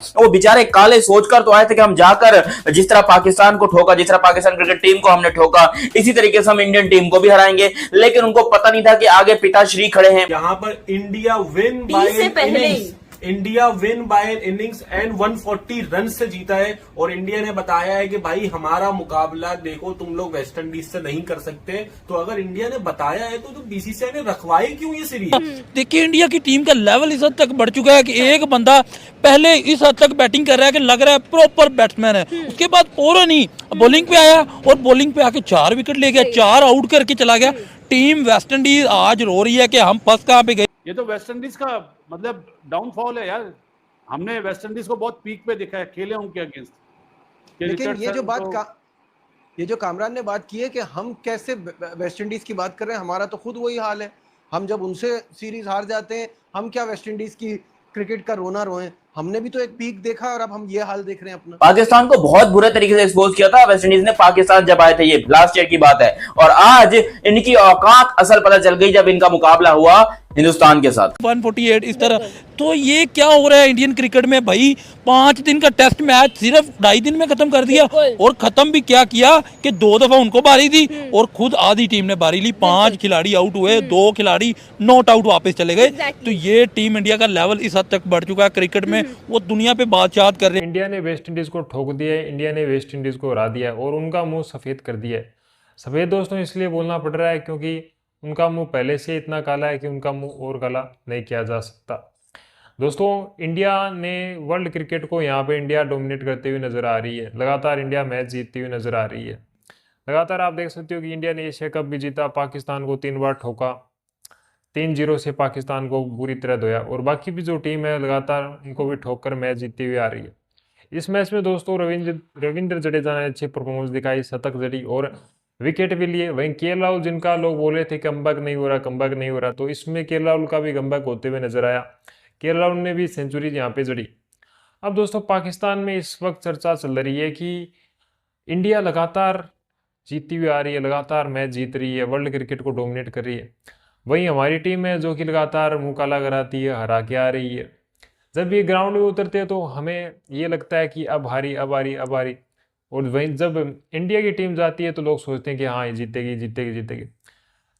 वो बेचारे काले सोचकर तो आए थे कि हम जाकर जिस तरह पाकिस्तान को ठोका, जिस तरह पाकिस्तान क्रिकेट टीम को हमने ठोका, इसी तरीके से हम इंडियन टीम को भी हराएंगे। लेकिन उनको पता नहीं था कि आगे पिताश्री खड़े हैं। यहाँ पर India win bye an innings and 140 run से जीता है। और इंडिया ने बताया है कि भाई हमारा मुकाबला देखो तुम लोग वेस्ट इंडीज से नहीं कर सकते। तो अगर इंडिया ने बताया है तो बीसीसीआई ने रखवाई क्यों ये सीरीज? देखिए इंडिया की टीम का लेवल इस हद तक बढ़ चुका है कि एक बंदा पहले इस हद तक बैटिंग कर रहा है कि लग रहा है प्रॉपर बैट्समैन है, उसके बाद और नहीं बॉलिंग पे आया और बॉलिंग पे आके 4 विकेट ले गया, 4 आउट करके चला गया। टीम वेस्ट इंडीज आज रो रही है कि हम फंस कहाँ पे गए। ये तो वेस्ट इंडीज का मतलब डाउनफॉल है यार। हमने वेस्ट इंडीज को बहुत पीक पे देखा है, खेले उनके अगेंस्ट। लेकिन ये जो कामरान ने बात की है कि हम कैसे वेस्ट इंडीज की बात कर रहे हैं, हमारा तो खुद वही हाल है। हम जब उनसे सीरीज हार जाते हैं, हम क्या वेस्ट इंडीज की क्रिकेट का रोना रोए? हमने भी तो एक पीक देखा और अब हम ये हाल देख रहे हैं अपना। पाकिस्तान को बहुत बुरे तरीके से एक्सपोज किया था वेस्ट इंडीज ने पाकिस्तान जब आए थे, ये लास्ट ईयर की बात है। और आज इनकी औकात असल पता चल गई जब इनका मुकाबला हुआ हिंदुस्तान के साथ 148 इस तरह। तो ये क्या हो रहा है इंडियन क्रिकेट में भाई? 5 दिन का टेस्ट मैच सिर्फ 2.5 दिन में खत्म कर दिया। और खत्म भी क्या किया कि 2 दफा उनको बारी दी और खुद आधी टीम ने बारी ली। 5 खिलाड़ी आउट हुए, 2 खिलाड़ी नॉट आउट वापस चले गए। तो ये टीम इंडिया का लेवल इस हद तक बढ़ चुका है क्रिकेट में, वो दुनिया पे बातचीत कर रहे हैं। इंडिया ने वेस्ट इंडीज़ को ठोक दिया है, इंडिया ने वेस्ट इंडीज़ को हरा दिया है और उनका मुंह सफ़ेद कर दिया है। सफ़ेद दोस्तों इसलिए बोलना पड़ रहा है क्योंकि उनका मुंह पहले से इतना काला है कि उनका मुंह और काला नहीं किया जा सकता। दोस्तों इंडिया ने वर्ल्ड क्रिकेट को यहाँ पे इंडिया डोमिनेट करते हुए नज़र आ रही है। लगातार इंडिया मैच जीतती हुई नज़र आ रही है। लगातार आप देख सकते हो कि इंडिया ने एशिया कप भी जीता, पाकिस्तान को 3 बार ठोका, 3-0 से पाकिस्तान को बुरी तरह धोया। और बाकी भी जो टीम है लगातार उनको भी ठोक कर मैच जीतती हुई आ रही है। इस मैच में दोस्तों रविंद्र जडेजा ने अच्छी परफॉर्मेंस दिखाई, शतक जड़ी और विकेट भी लिए। वहीं केएल राहुल जिनका लोग बोले थे कमबैक नहीं हो रहा, तो इसमें केएल राहुल का भी कमबैक होते हुए नजर आया। केएल राहुल ने भी सेंचुरी यहाँ पे जड़ी। अब दोस्तों पाकिस्तान में इस वक्त चर्चा चल रही है कि इंडिया लगातार जीतती हुई आ रही है, लगातार मैच जीत रही है, वर्ल्ड क्रिकेट को डोमिनेट कर रही है। वहीं हमारी टीम है जो कि लगातार मुँह काला कराती है, हरा के आ रही है। जब ये ग्राउंड में उतरते हैं तो हमें ये लगता है कि अब हारी। और वहीं जब इंडिया की टीम जाती है तो लोग सोचते हैं कि हाँ ये जीतेगी।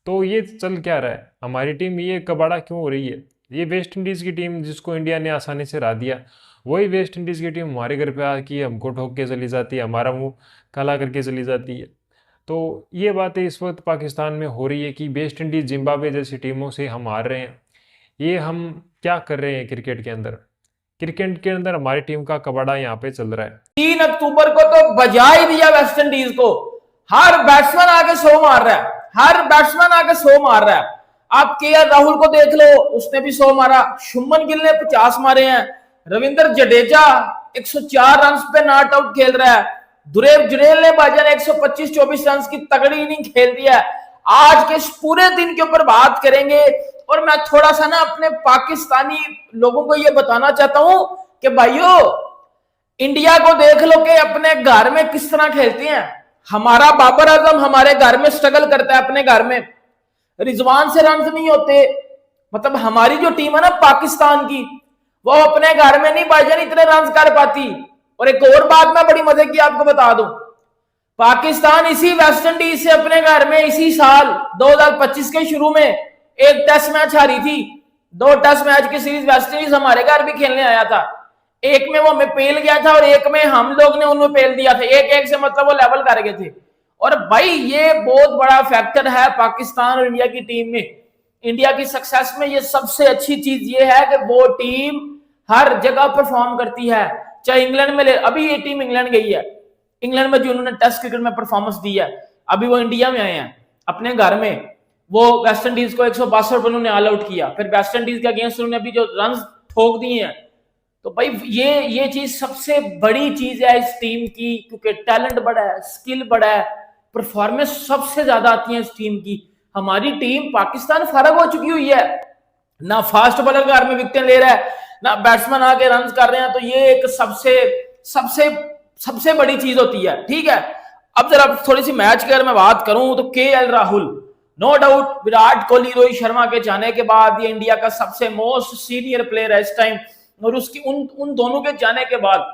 तो ये चल क्या रहा है? हमारी टीम ये कबाड़ा क्यों हो रही है? ये वेस्ट इंडीज़ की टीम जिसको इंडिया ने आसानी से हरा दिया, वही वेस्ट इंडीज़ की टीम हमारे घर पे आके हमको ठोक के चली जाती है, हमारा मुंह काला करके चली जाती है। तो ये बातें इस वक्त पाकिस्तान में हो रही है कि वेस्ट इंडीज़, जिम्बाब्वे जैसी टीमों से हम हार रहे हैं। ये हम क्या कर रहे हैं क्रिकेट के अंदर हमारी टीम का कबाड़ा यहाँ पे चल रहा है। 3 अक्टूबर को तो बजा ही दिया वेस्ट इंडीज को। हर बैट्समैन आके 100 मार रहा है। आप केएल राहुल को देख लो, उसने भी 100 मारा। शुभमन गिल ने 50 मारे हैं। रविंद्र जडेजा 104 रन पे नॉट आउट खेल रहा है। दुरेव जुरेल ने भाईजान 125-24 रन की तगड़ी इनिंग खेल दी है। आज के इस पूरे दिन के ऊपर बात करेंगे और मैं थोड़ा सा ना अपने पाकिस्तानी लोगों को ये बताना चाहता हूं कि भाइयों इंडिया को देख लो कि अपने घर में किस तरह खेलते हैं। हमारा बाबर आजम हमारे घर में स्ट्रगल करता है, अपने घर में रिजवान से रन नहीं होते। मतलब हमारी जो टीम है ना पाकिस्तान की, वो अपने घर में नहीं भाईजान इतने रन कर पाती। और एक और बात मैं बड़ी मजे की आपको बता दूं, पाकिस्तान इसी वेस्ट इंडीज से अपने घर में इसी साल 2025 के शुरू में एक टेस्ट मैच हारी थी। 2 टेस्ट मैच की सीरीज वेस्ट इंडीज हमारे घर भी खेलने आया था। एक में वो हमें पेल गया था और एक में हम लोग ने उनमें पेल दिया था। 1-1 से मतलब वो लेवल कर गए थे। और भाई ये बहुत बड़ा फैक्टर है पाकिस्तान और इंडिया की टीम में। इंडिया की सक्सेस में ये सबसे अच्छी चीज ये है कि वो टीम हर जगह परफॉर्म करती है। चाहे इंग्लैंड में ले, अभी ये टीम इंग्लैंड गई है, इंग्लैंड में जो उन्होंने टेस्ट क्रिकेट में परफॉर्मेंस दी है, अभी वो इंडिया में आए हैं अपने घर में। वो वेस्ट इंडीज को 162 पर उन्होंने ऑल आउट किया। फिर वेस्ट इंडीज के अगेंस्ट उन्होंने अभी जो रन ठोक दिए हैं, तो भाई ये चीज सबसे बड़ी चीज है इस टीम की, क्योंकि टैलेंट बड़ा है, स्किल बड़ा है, परफॉर्मेंस सबसे ज्यादा आती है इस टीम की। हमारी टीम पाकिस्तान फर्क हो चुकी हुई है, ना फास्ट बॉलर घर में विकेट ले रहा है, ना बैट्समैन आके रन कर रहे हैं। तो ये एक सबसे बड़ी चीज होती है। ठीक है, अब जरा थोड़ी सी मैच की अगर मैं बात करूं तो केएल राहुल नो डाउट विराट कोहली, रोहित शर्मा के जाने के बाद ये इंडिया का सबसे मोस्ट सीनियर प्लेयर है इस टाइम। और उसकी उन दोनों के जाने के बाद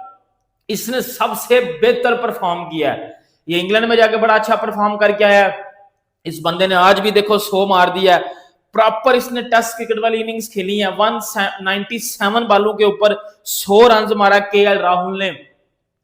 इसने सबसे बेहतर परफॉर्म किया है। ये इंग्लैंड में जाके बड़ा अच्छा परफॉर्म करके आया है। इस बंदे ने आज भी देखो 100 मार दिया है। प्रॉपर इसने टेस्ट क्रिकेट वाली इनिंग्स खेली है। 197 बालों के ऊपर 100 रन मारा केएल राहुल ने।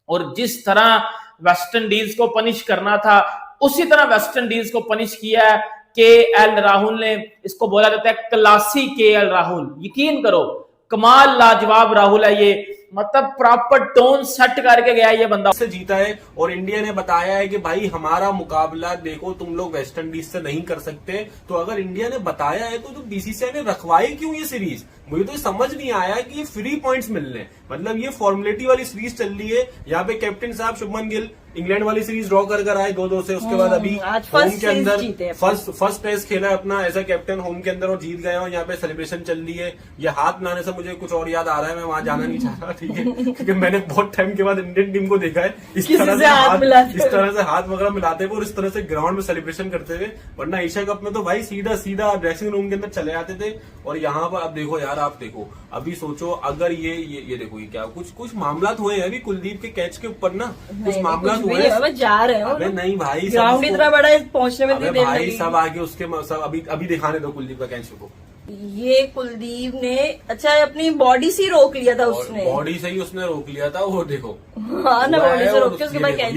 और जिस तरह वेस्ट इंडीज को पनिश करना था उसी तरह वेस्ट इंडीज को पनिश किया है केएल राहुल ने। इसको बोला जाता है क्लासी केएल राहुल। यकीन करो कमाल लाजवाब राहुल है ये, मतलब प्रॉपर टोन सेट करके गया ये बंदा। से जीता है और इंडिया ने बताया है कि भाई हमारा मुकाबला देखो तुम लोग वेस्ट इंडीज से नहीं कर सकते। तो अगर इंडिया ने बताया है तो बीसीसीआई ने रखवाई क्यों ये सीरीज? मुझे तो समझ नहीं आया कि ये फ्री पॉइंट्स मिलने, मतलब ये फॉर्मेलिटी वाली सीरीज चल रही है। यहाँ पे कैप्टन साहब शुभमन गिल इंग्लैंड वाली सीरीज ड्रॉ कर आए 2-2 से। उसके बाद अभी होम के अंदर फर्स्ट टेस्ट खेला अपना एज अ कैप्टन होम के अंदर और जीत गए। और यहाँ पे सेलिब्रेशन चल रही है। ये हाथ मिलाने से मुझे कुछ और याद आ रहा है, मैं वहां जाना नहीं चाह रहा, ठीक है, क्योंकि मैंने बहुत टाइम के बाद इंडियन टीम को देखा है इस तरह से हाथ वगैरह मिलाते हुए और इस तरह से ग्राउंड में सेलिब्रेशन करते हुए। वरना एशिया कप में तो भाई सीधा ड्रेसिंग रूम के अंदर चले आते थे। और यहाँ पर अब देखो यार, आप देखो अभी सोचो अगर ये देखो ये क्या कुछ मामला हुए हैं अभी कुलदीप के कैच के ऊपर ना, कुछ मामला हुए हैं। जा रहे हो अबे नहीं भाई, ग्राउंड इतना बड़ा है, पहुंचने में अबे भाई सब आगे उसके सब अभी दिखाने दो कुलदीप का कैच को। ये कुलदीप ने अच्छा अपनी बॉडी से रोक लिया था उसने, बॉडी से ही उसने रोक लिया था। वो देखो हाँ ना, बॉडी से रोक के उसके बाद कैच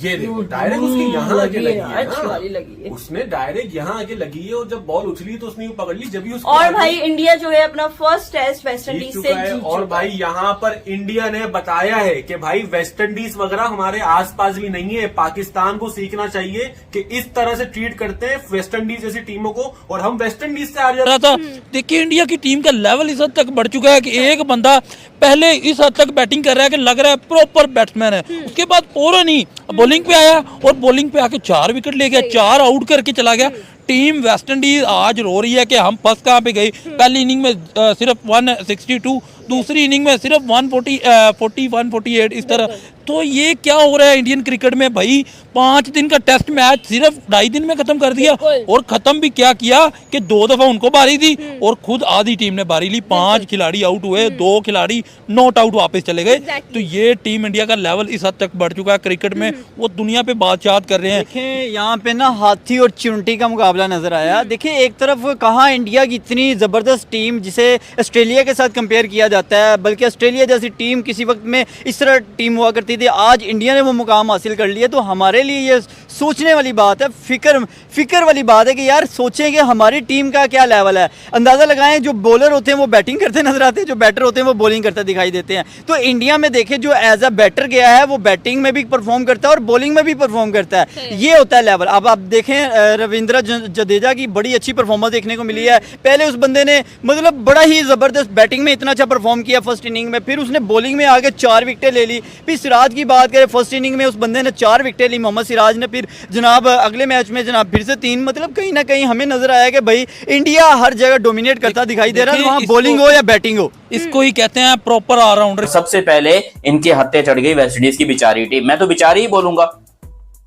ये देखो डायरेक्ट उसके यहाँ आके लगी है, अच्छी वाली लगी है। उसने डायरेक्ट यहाँ आके लगी है और जब बॉल उछली तो उसने पकड़ ली जब भी उसको। और भाई इंडिया जो है अपना फर्स्ट टेस्ट वेस्ट इंडीज से जीत और भाई यहाँ पर इंडिया ने बताया है कि भाई वेस्ट इंडीज वगैरह हमारे आसपास भी नहीं है। पाकिस्तान को सीखना चाहिए कि इस तरह से ट्रीट करते हैं वेस्ट इंडीज जैसी टीमों को, और हम वेस्ट इंडीज से आ रहा था। देखिए इंडिया की टीम का लेवल इस हद तक बढ़ चुका है कि एक बंदा पहले इस हद तक बैटिंग कर रहा है कि लग रहा है प्रॉपर बैट्समैन है। उसके बाद पूरा नहीं बॉलिंग पे आया और बॉलिंग पे आके 4 विकेट ले गया, 4 आउट करके चला गया। टीम वेस्ट इंडीज आज रो रही है कि हम फर्स्ट कहाँ पे गई। पहली इनिंग में सिर्फ 162, दूसरी इनिंग में सिर्फ 148 इस तरह। तो ये क्या हो रहा है इंडियन क्रिकेट में भाई? 5 दिन का टेस्ट मैच सिर्फ 2.5 दिन में खत्म कर दिया। और खत्म भी क्या किया कि 2 दफा उनको बारी दी और खुद आधी टीम ने बारी ली। 5 खिलाड़ी आउट हुए, 2 खिलाड़ी नॉट आउट वापस चले गए। तो ये टीम इंडिया का लेवल इस हद तक बढ़ चुका है क्रिकेट में, वो दुनिया पे बातचीत कर रहे हैं। देखें यहाँ पे ना हाथी और चिंटी का मुकाबला नजर आया। देखिए एक तरफ कहाँ इंडिया की इतनी जबरदस्त टीम जिसे ऑस्ट्रेलिया के साथ कंपेयर किया जाता है, बल्कि ऑस्ट्रेलिया जैसी टीम किसी वक्त में इस तरह टीम हुआ करती थी, आज इंडिया ने वो मुकाम हासिल कर लिया। तो हमारे लिए ये सोचने वाली बात है, फिक्र वाली बात है कि यार सोचें कि हमारी टीम का क्या लेवल है। अंदाज़ा लगाएं जो बॉलर होते हैं वो बैटिंग करते नजर आते हैं, जो बैटर होते हैं वो बॉलिंग करते दिखाई देते हैं। तो इंडिया में देखें जो एज अ बैटर गया है वो बैटिंग में भी परफॉर्म करता है और बॉलिंग में भी परफॉर्म करता है। ये होता है लेवल। अब आप देखें रविंद्र जडेजा की बड़ी अच्छी परफॉर्मेंस देखने को मिली है। पहले उस बंदे ने मतलब बड़ा ही ज़बरदस्त बैटिंग में इतना अच्छा परफॉर्म किया फर्स्ट इनिंग में, फिर उसने बॉलिंग में आगे 4 विकेटें ले ली। फिर सिराज की बात करें, फर्स्ट इनिंग में उस बंदे ने 4 विकेटें ली, मोहम्मद सिराज ने। फिर जनाब अगले मैच में जनाब फिर से 3। मतलब कहीं ना कहीं हमें नजर आया कि भाई इंडिया हर जगह डोमिनेट करता दिखाई दे रहा है, वहाँ बॉलिंग हो या बैटिंग हो। इसको ही कहते हैं प्रॉपर ऑलराउंडर। सबसे पहले इनके हत्थे चढ़ गई वेस्ट इंडीज की बेचारी टीम। मैं तो बेचारी ही बोलूंगा,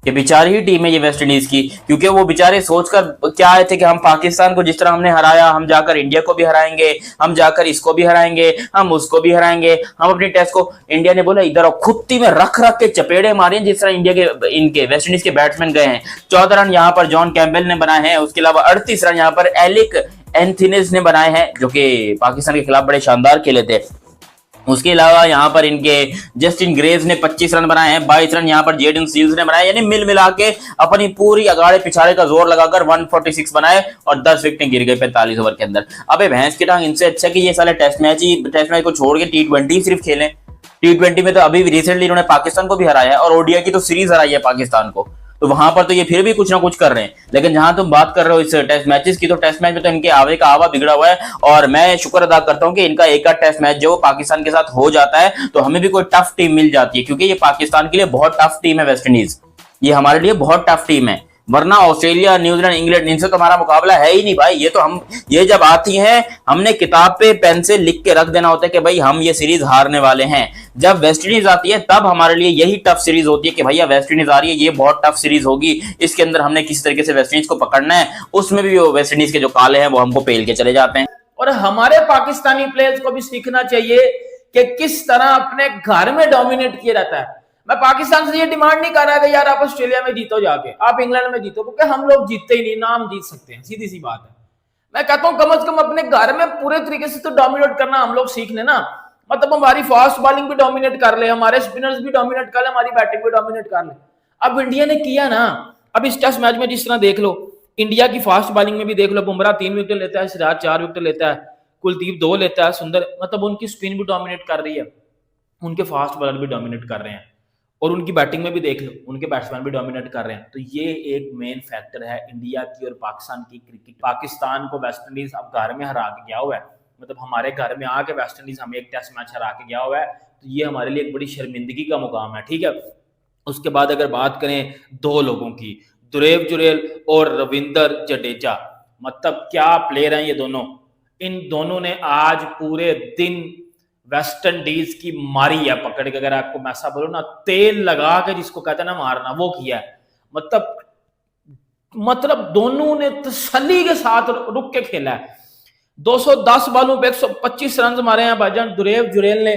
ये बेचारी ही टीम है ये वेस्ट इंडीज की, क्योंकि वो बेचारे सोचकर क्या आए थे कि हम पाकिस्तान को जिस तरह हमने हराया, हम जाकर इंडिया को भी हराएंगे, हम जाकर इसको भी हराएंगे, हम उसको भी हराएंगे, हम अपनी टेस्ट को। इंडिया ने बोला इधर खुत्ती में रख के चपेड़े मारे जिस तरह इंडिया के इनके वेस्ट इंडीज के बैट्समैन गए हैं। 14 रन यहाँ पर जॉन कैम्पबेल ने बनाए हैं, उसके अलावा 38 रन यहाँ पर एलिक एंथिनेस ने बनाए हैं, जो कि पाकिस्तान के खिलाफ बड़े शानदार खेले थे। उसके अलावा यहाँ पर इनके जस्टिन ग्रेव्स ने 25 रन बनाए हैं, 22 रन यहाँ पर जेडन सील्स ने बनाए, यानी मिल मिला के अपनी पूरी अगाड़े पिछाड़े का जोर लगाकर 146 बनाए और 10 विकेटें गिर गई 45 ओवर के अंदर। अबे भैंस की टांग, इनसे अच्छा कि ये साले टेस्ट मैच को छोड़ के T20 सिर्फ खेलें। T20 में तो अभी रिसेंटली इन्होंने पाकिस्तान को भी हराया है और ओडीआई की तो सीरीज हराई है पाकिस्तान को, तो वहां पर तो ये फिर भी कुछ ना कुछ कर रहे हैं। लेकिन जहां तुम बात कर रहे हो इस टेस्ट मैचेस की, तो टेस्ट मैच में तो इनके आवे का आवा बिगड़ा हुआ है। और मैं शुक्र अदा करता हूं कि इनका एक आध टेस्ट मैच जो पाकिस्तान के साथ हो जाता है तो हमें भी कोई टफ टीम मिल जाती है, क्योंकि ये पाकिस्तान के लिए बहुत टफ टीम है वेस्ट इंडीज, ये हमारे लिए बहुत टफ टीम है। वरना ऑस्ट्रेलिया, न्यूजीलैंड, इंग्लैंड, इनसे तो हमारा मुकाबला है ही नहीं भाई। ये तो हम ये जब आती हैं हमने किताब पे पेन से लिख के रख देना होता है कि भाई हम ये सीरीज हारने वाले हैं। जब वेस्ट इंडीज आती है तब हमारे लिए यही टफ सीरीज होती है कि भैया वेस्ट इंडीज आ रही है, ये बहुत टफ सीरीज होगी, इसके अंदर हमने किसी तरीके से वेस्ट इंडीज को पकड़ना है। उसमें भी वो वेस्ट इंडीज के जो काले हैं वो हमको पेल के चले जाते हैं। और हमारे पाकिस्तानी प्लेयर्स को भी सीखना चाहिए कि किस तरह अपने घर में डोमिनेट किया जाता है। मैं पाकिस्तान से ये डिमांड नहीं कर रहा कि यार आप ऑस्ट्रेलिया में जीतो जाके, आप इंग्लैंड में जीतो, क्योंकि हम लोग जीतते ही नहीं, नाम जीत सकते हैं, सीधी सी बात है। मैं कहता हूं कम से कम अपने घर में पूरे तरीके से तो डोमिनेट करना हम लोग सीख लेना। मतलब हमारी फास्ट बॉलिंग भी डोमिनेट कर ले, हमारे स्पिनर्स भी डोमिनेट कर ले, हमारी बैटिंग भी डोमिनेट कर ले। अब इंडिया ने किया ना, अब इस टेस्ट मैच में जिस तरह देख लो, इंडिया की फास्ट बॉलिंग में भी देख लो, बुमराह 3 विकेट लेता है, सिराज 4 विकेट लेता है, कुलदीप 2 लेता है, सुंदर, मतलब उनकी स्पिन भी डोमिनेट कर रही है, उनके फास्ट बॉलर भी डोमिनेट कर रहे हैं, और उनकी बैटिंग में भी देख लो, उनके बैट्समैन भी डोमिनेट कर रहे हैं। तो ये एक मेन फैक्टर है इंडिया की और पाकिस्तान की क्रिकेट। पाकिस्तान को वेस्ट इंडीज अब घर में हरा के गया हुआ है, मतलब हमारे घर में आके वेस्ट इंडीज हमें एक टेस्ट मैच हरा के गया हुआ है, तो ये हमारे लिए एक बड़ी शर्मिंदगी का मुकाम है, ठीक है। उसके बाद अगर बात करें 2 लोगों की, दुरेव जुरेल और रविंदर जडेजा, मतलब क्या प्लेयर हैं ये दोनों। इन दोनों ने आज पूरे दिन वेस्ट इंडीज की मारी है पकड़ के, अगर आपको मैं ऐसा बोलूं ना, तेल लगा के जिसको कहते हैं ना मारना, वो किया है। मतलब दोनों ने तसल्ली के साथ रुक के खेला है। 210 बॉलों पे 125 रन मारे हैं भाईजान दुरेव जुरेल ने,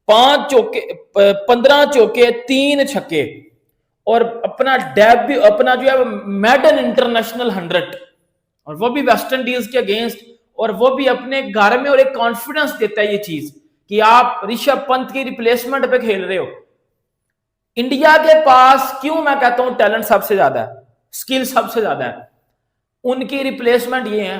5 चौके, 15 चौके, 3 छक्के, और अपना डेब्यू, अपना जो है मेडन इंटरनेशनल 100, और वो भी वेस्ट इंडीज के अगेंस्ट, और वो भी अपने घर में, और एक कॉन्फिडेंस देता है ये चीज कि आप ऋषभ पंत की रिप्लेसमेंट पे खेल रहे हो। इंडिया के पास क्यों मैं कहता हूं टैलेंट सबसे ज्यादा है, स्किल सबसे ज्यादा है, उनकी रिप्लेसमेंट ये है